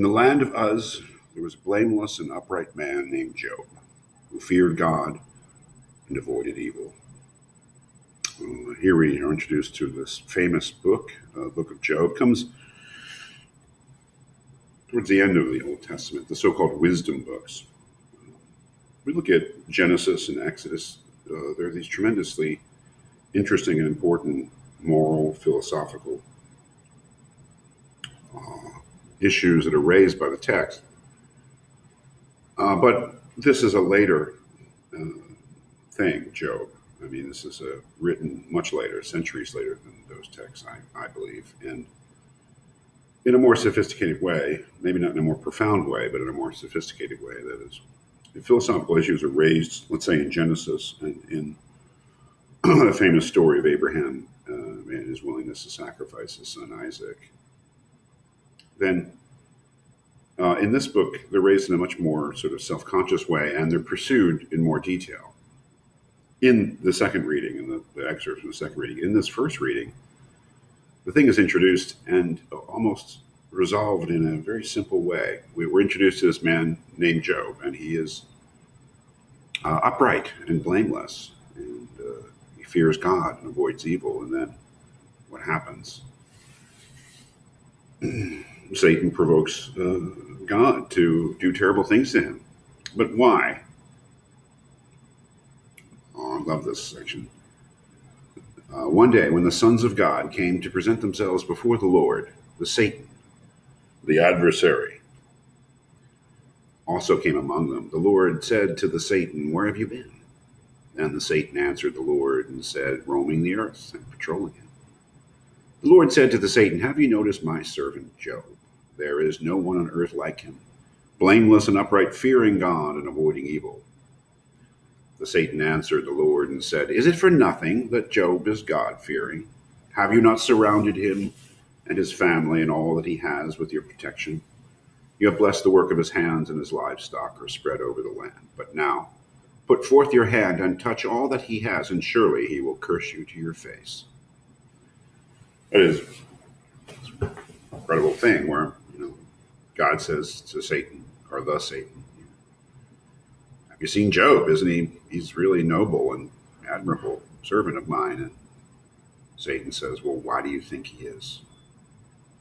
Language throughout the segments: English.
In the land of Uz, there was a blameless and upright man named Job, who feared God and avoided evil. Here we are introduced to this famous book, Book of Job. Comes towards the end of the Old Testament, the so-called wisdom books. We look at Genesis and Exodus. There are these tremendously interesting and important moral, philosophical issues that are raised by the text. But this is a later thing, Job. I mean, this is written much later, centuries later than those texts, I believe, and in a more sophisticated way, maybe not in a more profound way, but in a more sophisticated way. That is, the philosophical issues are raised, let's say, in Genesis and in the famous story of Abraham and his willingness to sacrifice his son Isaac. Then in this book, they're raised in a much more sort of self-conscious way, and they're pursued in more detail. In the second reading, in the excerpt from the second reading, in this first reading, the thing is introduced and almost resolved in a very simple way. We're introduced to this man named Job, and he is upright and blameless, and he fears God and avoids evil. And then what happens? Satan provokes God to do terrible things to him. But why? Oh, I love this section. One day, when the sons of God came to present themselves before the Lord, the Satan, the adversary, also came among them. The Lord said to the Satan, "Where have you been?" And the Satan answered the Lord and said, "Roaming the earth and patrolling it." The Lord said to the Satan, "Have you noticed my servant Job? There is no one on earth like him, blameless and upright, fearing God and avoiding evil." The Satan answered the Lord and said, "Is it for nothing that Job is God-fearing? Have you not surrounded him and his family and all that he has with your protection? You have blessed the work of his hands, and his livestock are spread over the land. But now put forth your hand and touch all that he has, and surely he will curse you to your face." That is an incredible thing where God says to Satan, or the Satan, "Have you seen Job? Isn't he? He's really noble and admirable servant of mine." And Satan says, "Well, why do you think he is?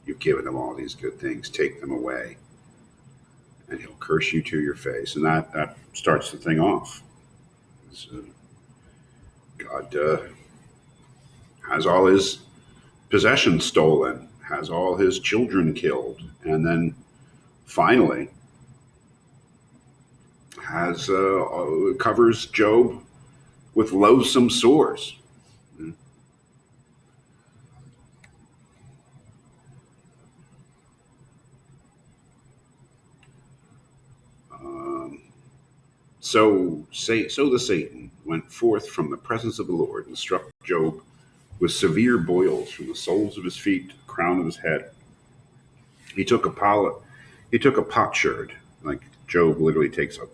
You've given him all these good things. Take them away, and he'll curse you to your face." And that starts the thing off. God has all his possessions stolen, has all his children killed, and then finally has covers Job with loathsome sores. So the Satan went forth from the presence of the Lord and struck Job with severe boils from the soles of his feet to the crown of his head. He took a potsherd, like Job literally takes a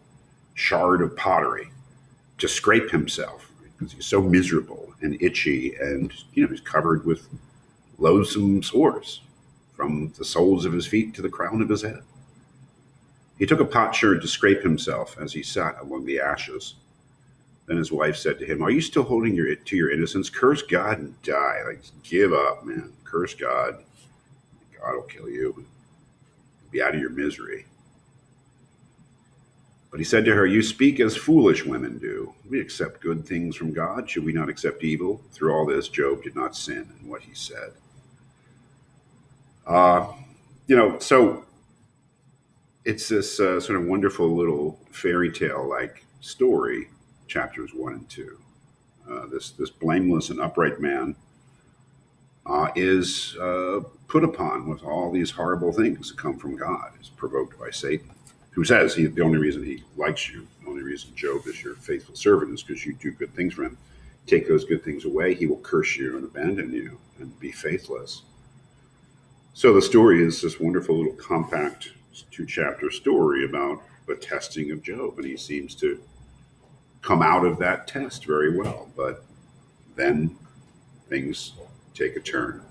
shard of pottery to scrape himself because he's so miserable and itchy, and he's covered with loathsome sores from the soles of his feet to the crown of his head. He took a potsherd to scrape himself as he sat among the ashes. Then his wife said to him, "Are you still holding to your innocence? Curse God and die." Like, give up, man. Curse God. God will kill you. Be out of your misery. But he said to her, "You speak as foolish women do. We accept good things from God. Should we not accept evil?" Through all this, Job did not sin in what he said. So it's this sort of wonderful little fairy tale like story, chapters 1 and 2. This blameless and upright man is put upon with all these horrible things that come from God. Is provoked by Satan, who says the only reason he likes you, the only reason Job is your faithful servant, is because you do good things for him. Take those good things away, he will curse you and abandon you and be faithless. So the story is this wonderful little compact 2-chapter story about the testing of Job, and he seems to come out of that test very well. But then things take a turn.